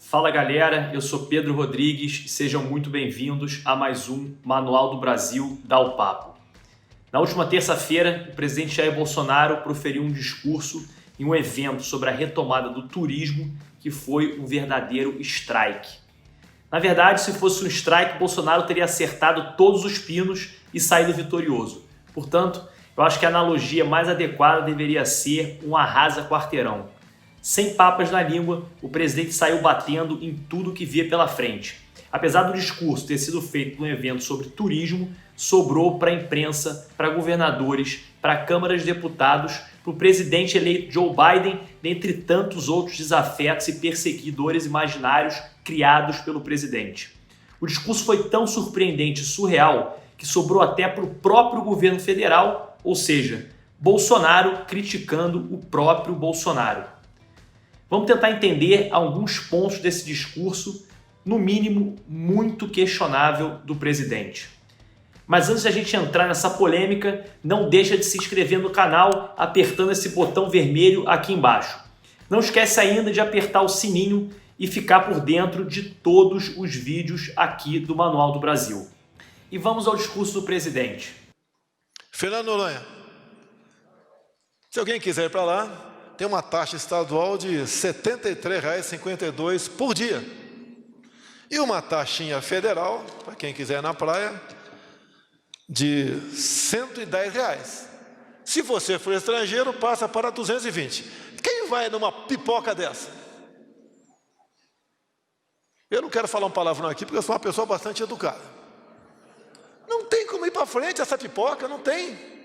Fala galera, eu sou Pedro Rodrigues e sejam muito bem-vindos a mais um Manual do Brasil Dá o Papo. Na última terça-feira, o presidente Jair Bolsonaro proferiu um discurso em um evento sobre a retomada do turismo que foi um verdadeiro strike. Na verdade, se fosse um strike, Bolsonaro teria acertado todos os pinos e saído vitorioso. Portanto, eu acho que a analogia mais adequada deveria ser um arrasa-quarteirão. Sem papas na língua, o presidente saiu batendo em tudo que via pela frente. Apesar do discurso ter sido feito num evento sobre turismo, sobrou para a imprensa, para governadores, para câmaras de deputados, para o presidente eleito Joe Biden, dentre tantos outros desafetos e perseguidores imaginários criados pelo presidente. O discurso foi tão surpreendente e surreal que sobrou até para o próprio governo federal, ou seja, Bolsonaro criticando o próprio Bolsonaro. Vamos tentar entender alguns pontos desse discurso, no mínimo muito questionável, do presidente. Mas antes da gente entrar nessa polêmica, não deixa de se inscrever no canal apertando esse botão vermelho aqui embaixo. Não esquece ainda de apertar o sininho e ficar por dentro de todos os vídeos aqui do Manual do Brasil. E vamos ao discurso do presidente. Fernando Noronha, se alguém quiser ir para lá, tem uma taxa estadual de R$ 73,52 por dia. E uma taxinha federal, para quem quiser ir na praia, de R$ 110. Se você for estrangeiro, passa para 220. Quem vai numa pipoca dessa? Eu não quero falar um palavrão aqui, porque eu sou uma pessoa bastante educada. Não tem como ir para frente essa pipoca, não tem.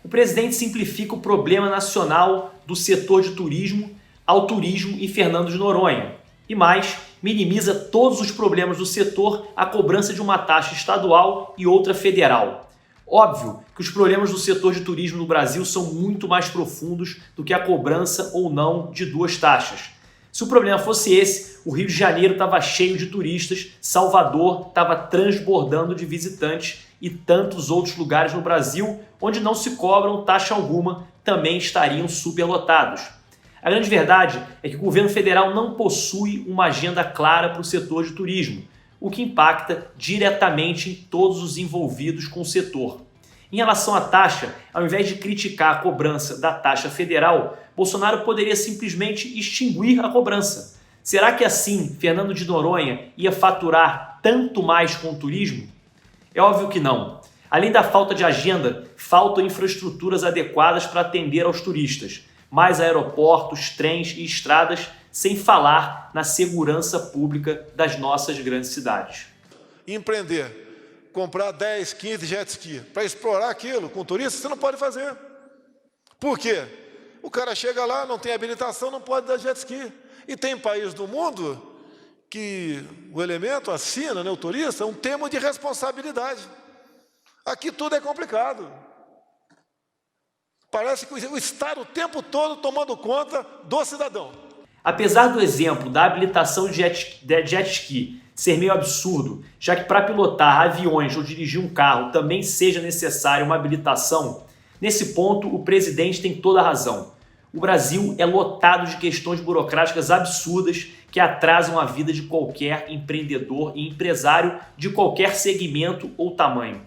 O presidente simplifica o problema nacional do setor de turismo ao turismo em Fernando de Noronha. E mais, minimiza todos os problemas do setor à cobrança de uma taxa estadual e outra federal. Óbvio que os problemas do setor de turismo no Brasil são muito mais profundos do que a cobrança ou não de duas taxas. Se o problema fosse esse, o Rio de Janeiro estava cheio de turistas, Salvador estava transbordando de visitantes e tantos outros lugares no Brasil onde não se cobram taxa alguma também estariam superlotados. A grande verdade é que o governo federal não possui uma agenda clara para o setor de turismo, o que impacta diretamente em todos os envolvidos com o setor. Em relação à taxa, ao invés de criticar a cobrança da taxa federal, Bolsonaro poderia simplesmente extinguir a cobrança. Será que assim Fernando de Noronha ia faturar tanto mais com o turismo? É óbvio que não. Além da falta de agenda, faltam infraestruturas adequadas para atender aos turistas, mais aeroportos, trens e estradas, sem falar na segurança pública das nossas grandes cidades. Empreender, comprar 10, 15 jet ski para explorar aquilo com turista, você não pode fazer. Por quê? O cara chega lá, não tem habilitação, não pode dar jet ski. E tem país do mundo que o elemento assina, né, o turista, um termo de responsabilidade. Aqui tudo é complicado. Parece que o Estado o tempo todo tomando conta do cidadão. Apesar do exemplo da habilitação de jet ski ser meio absurdo, já que para pilotar aviões ou dirigir um carro também seja necessária uma habilitação, nesse ponto o presidente tem toda a razão. O Brasil é lotado de questões burocráticas absurdas que atrasam a vida de qualquer empreendedor e empresário de qualquer segmento ou tamanho.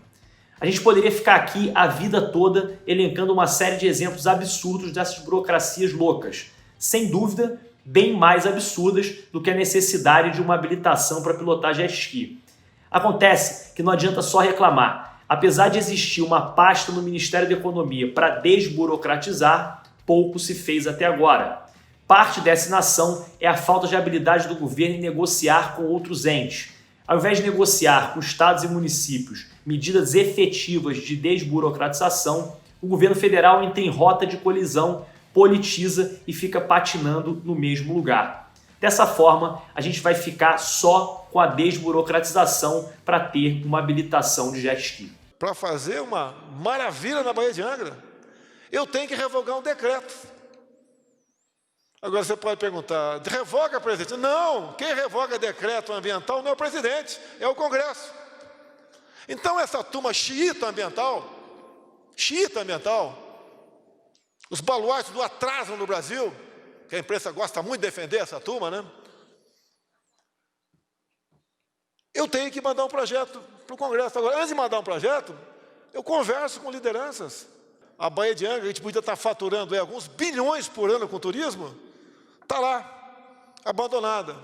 A gente poderia ficar aqui a vida toda elencando uma série de exemplos absurdos dessas burocracias loucas, sem dúvida bem mais absurdas do que a necessidade de uma habilitação para pilotar jet ski. Acontece que não adianta só reclamar. Apesar de existir uma pasta no Ministério da Economia para desburocratizar, pouco se fez até agora. Parte dessa inação é a falta de habilidade do governo em negociar com outros entes. Ao invés de negociar com estados e municípios medidas efetivas de desburocratização, o governo federal entra em rota de colisão, politiza e fica patinando no mesmo lugar. Dessa forma, a gente vai ficar só com a desburocratização para ter uma habilitação de jet ski. Para fazer uma maravilha na Baía de Angra, eu tenho que revogar um decreto. Agora você pode perguntar, revoga, presidente? Não, quem revoga decreto ambiental não é o presidente, é o Congresso. Então essa turma xiita ambiental, os baluartes do atraso no Brasil, que a imprensa gosta muito de defender essa turma, né? eu tenho que mandar um projeto para o Congresso. Agora, antes de mandar um projeto, eu converso com lideranças. A Baía de Angra, a gente podia estar faturando alguns bilhões por ano com turismo, está lá, abandonada.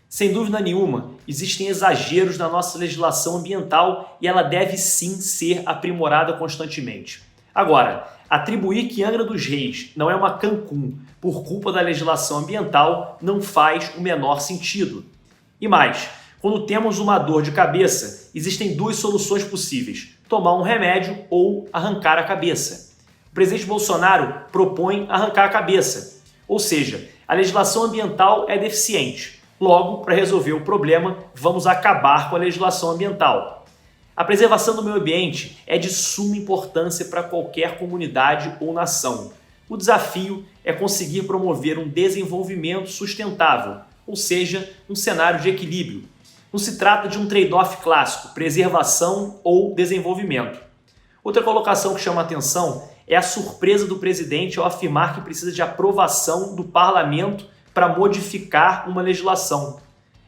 Sem dúvida nenhuma, existem exageros na nossa legislação ambiental e ela deve sim ser aprimorada constantemente. Agora, atribuir que Angra dos Reis não é uma Cancún por culpa da legislação ambiental não faz o menor sentido. E mais, quando temos uma dor de cabeça, existem duas soluções possíveis: tomar um remédio ou arrancar a cabeça. O presidente Bolsonaro propõe arrancar a cabeça, ou seja, a legislação ambiental é deficiente. Logo, para resolver o problema, vamos acabar com a legislação ambiental. A preservação do meio ambiente é de suma importância para qualquer comunidade ou nação. O desafio é conseguir promover um desenvolvimento sustentável, ou seja, um cenário de equilíbrio. Não se trata de um trade-off clássico, preservação ou desenvolvimento. Outra colocação que chama a atenção é a surpresa do presidente ao afirmar que precisa de aprovação do parlamento para modificar uma legislação.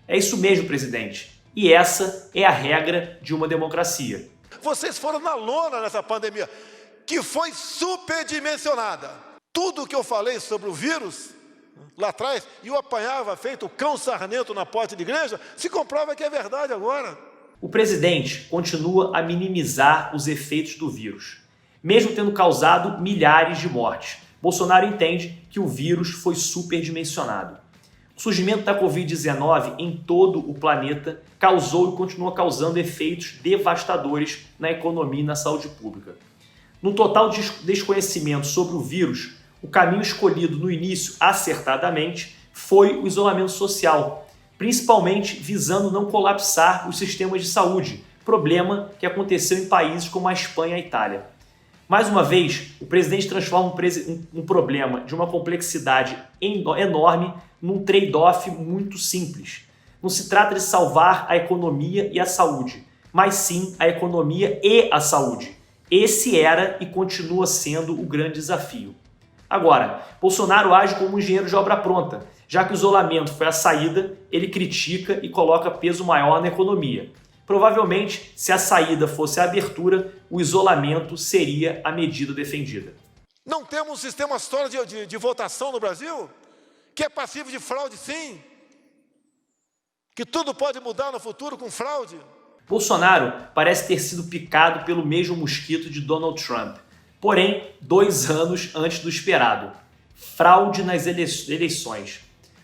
É isso mesmo, presidente. E essa é a regra de uma democracia. Vocês foram na lona nessa pandemia, que foi superdimensionada. Tudo que eu falei sobre o vírus, lá atrás, e eu apanhava feito cão sarnento na porta de igreja, se comprova que é verdade agora. O presidente continua a minimizar os efeitos do vírus, mesmo tendo causado milhares de mortes. Bolsonaro entende que o vírus foi superdimensionado. O surgimento da Covid-19 em todo o planeta causou e continua causando efeitos devastadores na economia e na saúde pública. No total desconhecimento sobre o vírus, o caminho escolhido no início, acertadamente, foi o isolamento social, principalmente visando não colapsar os sistemas de saúde, problema que aconteceu em países como a Espanha e a Itália. Mais uma vez, o presidente transforma um problema de uma complexidade enorme num trade-off muito simples. Não se trata de salvar a economia e a saúde, mas sim a economia e a saúde. Esse era e continua sendo o grande desafio. Agora, Bolsonaro age como um engenheiro de obra pronta. Já que o isolamento foi a saída, ele critica e coloca peso maior na economia. Provavelmente, se a saída fosse a abertura, o isolamento seria a medida defendida. Não temos um sistema sólido de votação no Brasil? Que é passivo de fraude, sim? Que tudo pode mudar no futuro com fraude? Bolsonaro parece ter sido picado pelo mesmo mosquito de Donald Trump, porém 2 anos antes do esperado. Fraude nas eleições.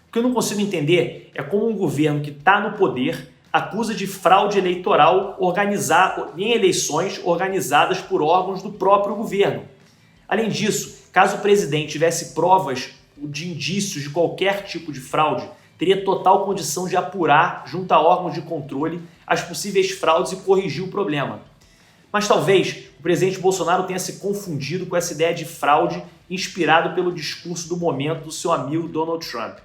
O que eu não consigo entender é como um governo que está no poder acusa de fraude eleitoral em eleições organizadas por órgãos do próprio governo. Além disso, caso o presidente tivesse provas de indícios de qualquer tipo de fraude, teria total condição de apurar, junto a órgãos de controle, as possíveis fraudes e corrigir o problema. Mas talvez o presidente Bolsonaro tenha se confundido com essa ideia de fraude inspirado pelo discurso do momento do seu amigo Donald Trump.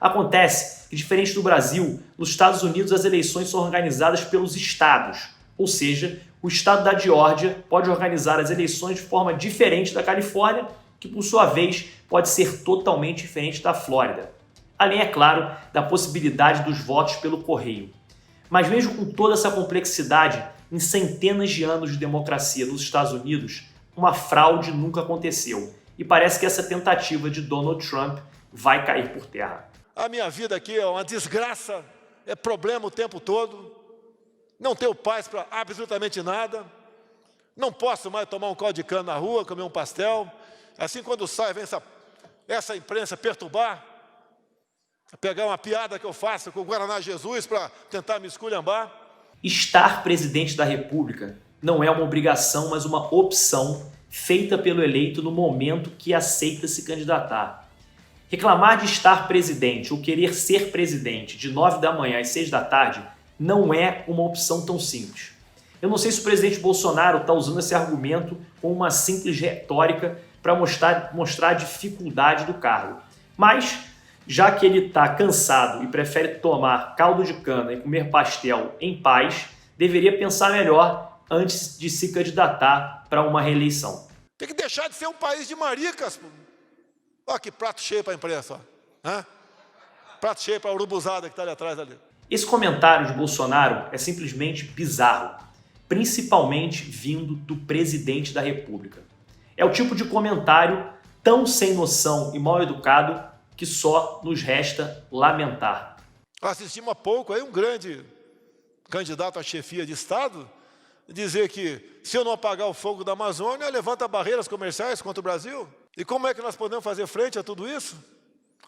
Acontece que, diferente do Brasil, nos Estados Unidos as eleições são organizadas pelos estados, ou seja, o estado da Geórgia pode organizar as eleições de forma diferente da Califórnia, que por sua vez pode ser totalmente diferente da Flórida. Além, é claro, da possibilidade dos votos pelo correio. Mas mesmo com toda essa complexidade, em centenas de anos de democracia nos Estados Unidos, uma fraude nunca aconteceu. E parece que essa tentativa de Donald Trump vai cair por terra. A minha vida aqui é uma desgraça, é problema o tempo todo, não tenho paz para absolutamente nada, não posso mais tomar um caldo de cana na rua, comer um pastel, assim quando sai vem essa imprensa perturbar, pegar uma piada que eu faço com o Guaraná Jesus para tentar me esculhambar. Estar presidente da República não é uma obrigação, mas uma opção feita pelo eleito no momento que aceita se candidatar. Reclamar de estar presidente ou querer ser presidente de 9 da manhã às 6 da tarde não é uma opção tão simples. Eu não sei se o presidente Bolsonaro está usando esse argumento como uma simples retórica para mostrar a dificuldade do cargo. Mas, já que ele está cansado e prefere tomar caldo de cana e comer pastel em paz, deveria pensar melhor antes de se candidatar para uma reeleição. Tem que deixar de ser um país de maricas. Olha que prato cheio para a imprensa. Prato cheio para a urubuzada que está ali atrás. Ali. Esse comentário de Bolsonaro é simplesmente bizarro, principalmente vindo do presidente da República. É o tipo de comentário tão sem noção e mal educado que só nos resta lamentar. Assistimos há pouco aí um grande candidato à chefia de Estado dizer que se eu não apagar o fogo da Amazônia, levanta barreiras comerciais contra o Brasil. E como é que nós podemos fazer frente a tudo isso?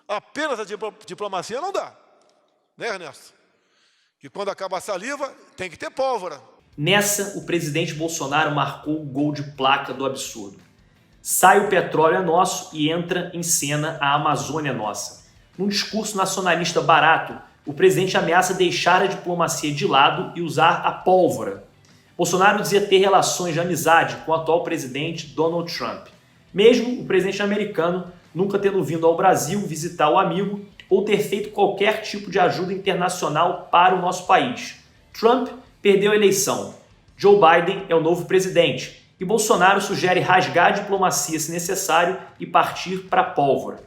Apenas a diplomacia não dá, né, Ernesto? Que quando acaba a saliva, tem que ter pólvora. Nessa, o presidente Bolsonaro marcou o gol de placa do absurdo. Sai o petróleo é nosso e entra em cena a Amazônia é nossa. Num discurso nacionalista barato, o presidente ameaça deixar a diplomacia de lado e usar a pólvora. Bolsonaro dizia ter relações de amizade com o atual presidente Donald Trump, mesmo o presidente americano nunca tendo vindo ao Brasil visitar o amigo ou ter feito qualquer tipo de ajuda internacional para o nosso país. Trump perdeu a eleição. Joe Biden é o novo presidente e Bolsonaro sugere rasgar a diplomacia se necessário e partir para a pólvora.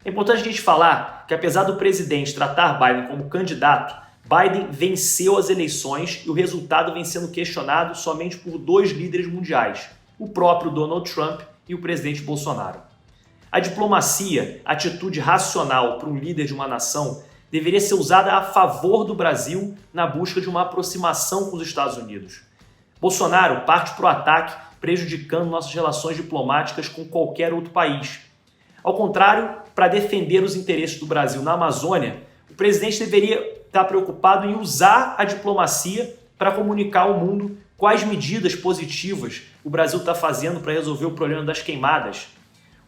É importante a gente falar que, apesar do presidente tratar Biden como candidato, Biden venceu as eleições e o resultado vem sendo questionado somente por dois líderes mundiais, o próprio Donald Trump e o presidente Bolsonaro. A diplomacia, atitude racional para um líder de uma nação, deveria ser usada a favor do Brasil na busca de uma aproximação com os Estados Unidos. Bolsonaro parte para o ataque, prejudicando nossas relações diplomáticas com qualquer outro país. Ao contrário, para defender os interesses do Brasil na Amazônia, o presidente deveria estar preocupado em usar a diplomacia para comunicar ao mundo quais medidas positivas o Brasil está fazendo para resolver o problema das queimadas.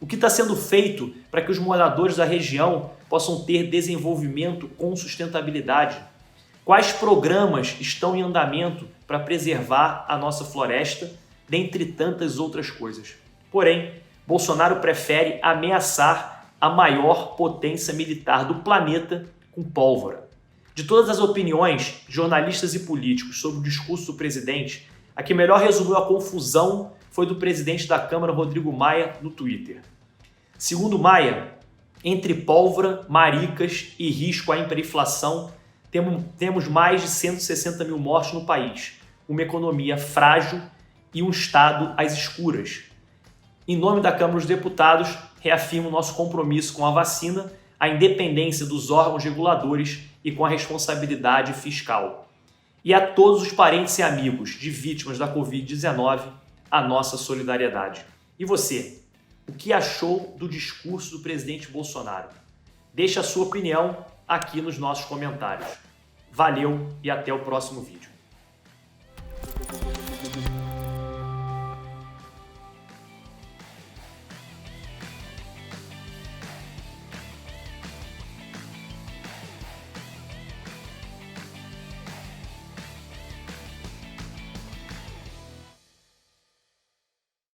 O que está sendo feito para que os moradores da região possam ter desenvolvimento com sustentabilidade? Quais programas estão em andamento para preservar a nossa floresta, dentre tantas outras coisas? Porém, Bolsonaro prefere ameaçar a maior potência militar do planeta com pólvora. De todas as opiniões de jornalistas e políticos sobre o discurso do presidente, a que melhor resumiu a confusão foi do presidente da Câmara, Rodrigo Maia, no Twitter. Segundo Maia, entre pólvora, maricas e risco à hiperinflação, temos mais de 160 mil mortes no país, uma economia frágil e um Estado às escuras. Em nome da Câmara dos Deputados, reafirmo nosso compromisso com a vacina, a independência dos órgãos reguladores e com a responsabilidade fiscal. E a todos os parentes e amigos de vítimas da Covid-19, a nossa solidariedade. E você, o que achou do discurso do presidente Bolsonaro? Deixe a sua opinião aqui nos nossos comentários. Valeu e até o próximo vídeo.